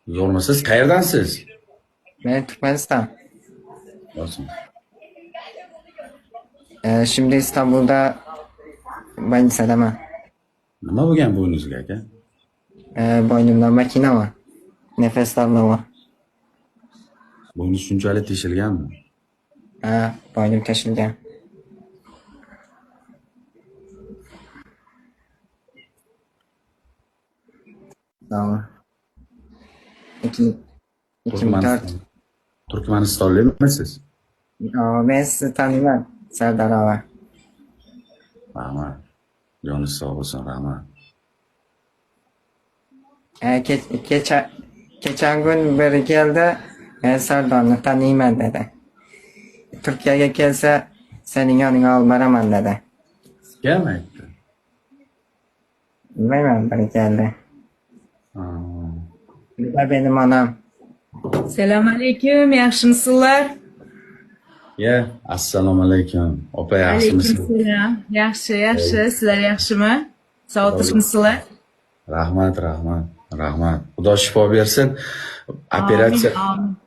Zo'rmisiz? Qayerdansiz? Ben Türkmenistan. Olsun. Şimdi İstanbul'da Manisa'da. Nima bo'lgan bo'yningizga aka? Boynumda makina var. Nefes darlığı var. Bo'yningiz shunchalik teshilganmi? Boynum taşıngan. Sağ ol. 2004. Turkmanistonlikmisiz? Ben sizi tanıyorum. Serdar Ağa. Rahmat. Joningiz sog' bo'lsin, rahmat. Geçen gün biri geldi. Serdar'ını tanıyman dedi. Türkiye'ye gelse senin yanına al baraman dedi. Kim aytdi? Bilmem biri geldi. Ha. Bu da benim anam. Selamünaleyküm, yaxshimisilar? Ya, assalomu alaykum. Opa, yaxshimisiz? Alaykumselam. Yaxshi, sizlar yaxshimi? Sog'otishmisizlar? Rahmat. Xudo shifo bersin. Operatsiya Amin.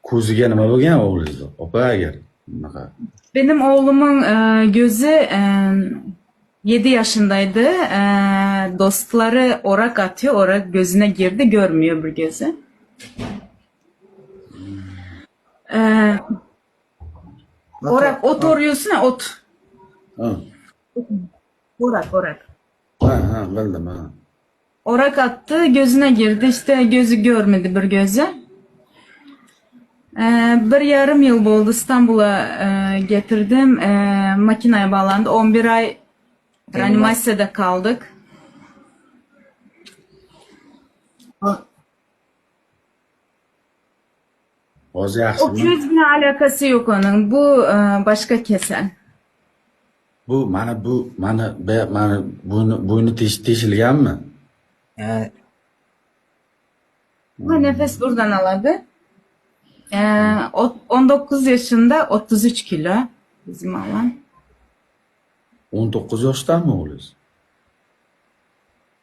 ko'ziga nima bo'lgan o'g'lingizni? Opa, agar bunaqa. Benim oğlumun gözü 7 yaşındaydı. Dostları orak atıyor, orak gözüne girdi, görmüyor bir gözü. Orak, ot oruyorsun ya, ot. Ha, Orak. bildim ha. Orak attı, gözüne girdi. İşte gözü görmedi bir gözü. Bir yarım yıl oldu İstanbul'a getirdim. Makineye bağlandı. 11 ay reanimasyada kaldık. Hozir O yaxshimi? gözle alakası yok onun. Bu başka kesel. Mana bo'yni teshilganmi? Bu nefes buradan aladı. 19 yaşında 33 kilo bizim alan. 19 yoshdami o'g'lingiz?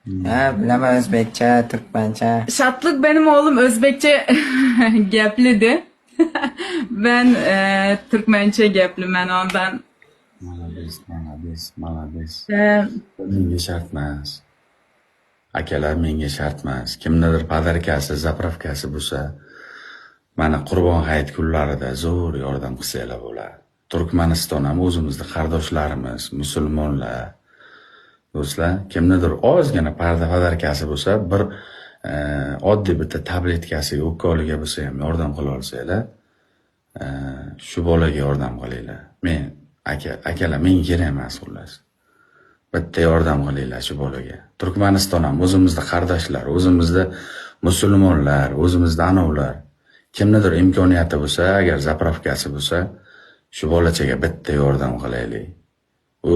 Bilemem Özbekçe, Türkmençe. Şatlık benim oğlum Özbekçe geplidi. Ben Türkmençe geplim ben ondan. Malades. Menga shart emas. Akalar menga shart emas. Kimnidir podarkasi, zapravkasi bo'lsa, mana Qurbon hayit kunlarida zo'r yordam qilsanglar bo'ladi. Turkmaniston ham o'zimizni qardoshlarimiz, musulmonlar. Do'stlar, kimnidir ozgina podarkasi bo'lsa, bir oddiy bitta tabletkasiga, ukkoliga bo'lsa ham yordam qila olsanglar, shu bolaga yordam qilinglar. Men akalar menga kerak emas xullas. Bitta yordam qilinglar shu bolaga. Turkmaniston ham o'zimizda qardoshlar, o'zimizda musulmonlar, o'zimizda anovlar. Kimnidir imkoniyati bo'lsa, agar zapravkasi bo'lsa, shu bolachaga bitta yordam qilaylik. U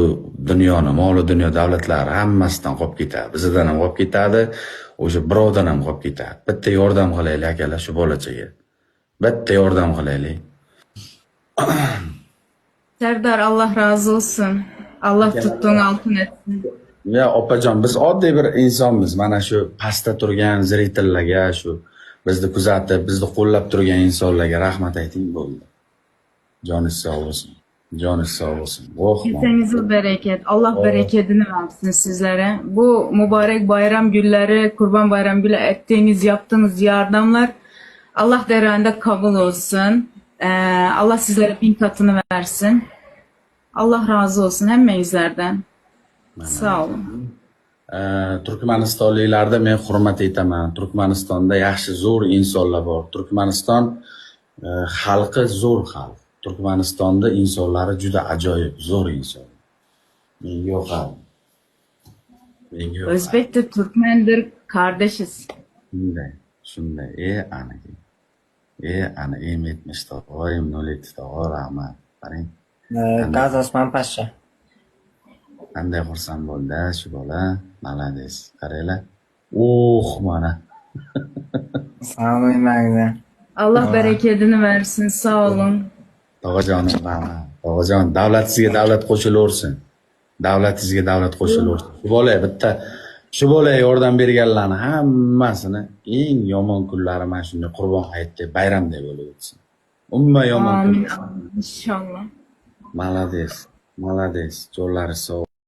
dunyoni, moli dunyo davlatlari hammasidan qolib ketadi. Bizdan ham qolib ketadi, o'sha birovdan ham qolib ketadi. Bitta yordam qilaylik akalar shu bolachaga. Bitta yordam qilaylik. Serdar Allah razı olsun. Allah tuttuğun altın etsin. Ya opajon, biz oddiy bir insonmiz. Mana shu pastda turgan zritillarga, shu bizni kuzatib, bizni qo'llab turgan insonlarga rahmat ayting bo'ldi. Joningiz sog' bo'lsin. Joningiz sog' bo'lsin. Kesenize bereket. Allah bereketini versin sizlere. Bu mübarek bayram günleri, Kurban Bayram günü ettiğiniz, yaptığınız yardımlar Allah derinde kabul olsun. Allah sizlere 1000 katını versin. Allah razı olsun hemmenizlerden. Sağ olun. Turkmanistonliklarni men hurmat etaman. Turkmanistonda yaxshi zo'r insonlar bor. Turkmaniston xalqi zo'r xalq. Turkmanistonda insonlari juda ajoyib, zo'r inson. Menga yoqadi. Özbek de Türkmendir, kardeşiz. Shunday. Ana M70 tog'a, M07 tog'a, rahmat. Qarang. Gazi Osman Paşa. Qanday xursand bo'ldi shu bola. Malades. Qaranglar. Mana. Sağ olun Magda. Allah bereketini versin. Sağ olun. Tog'ajonim, rahmat. Tog'ajon, davlat sizga davlat qo'shilaversin. Davlatingizga davlat qo'shilaversin. Shu bolaga yordam berganlarni hammasini eng yomon kunlari mana shunday Qurbon hayitdek, bayramdek bo'lib o'tsin. Umuman yomon kun. Amin. İnşallah. Malades. Jo'llari sog'.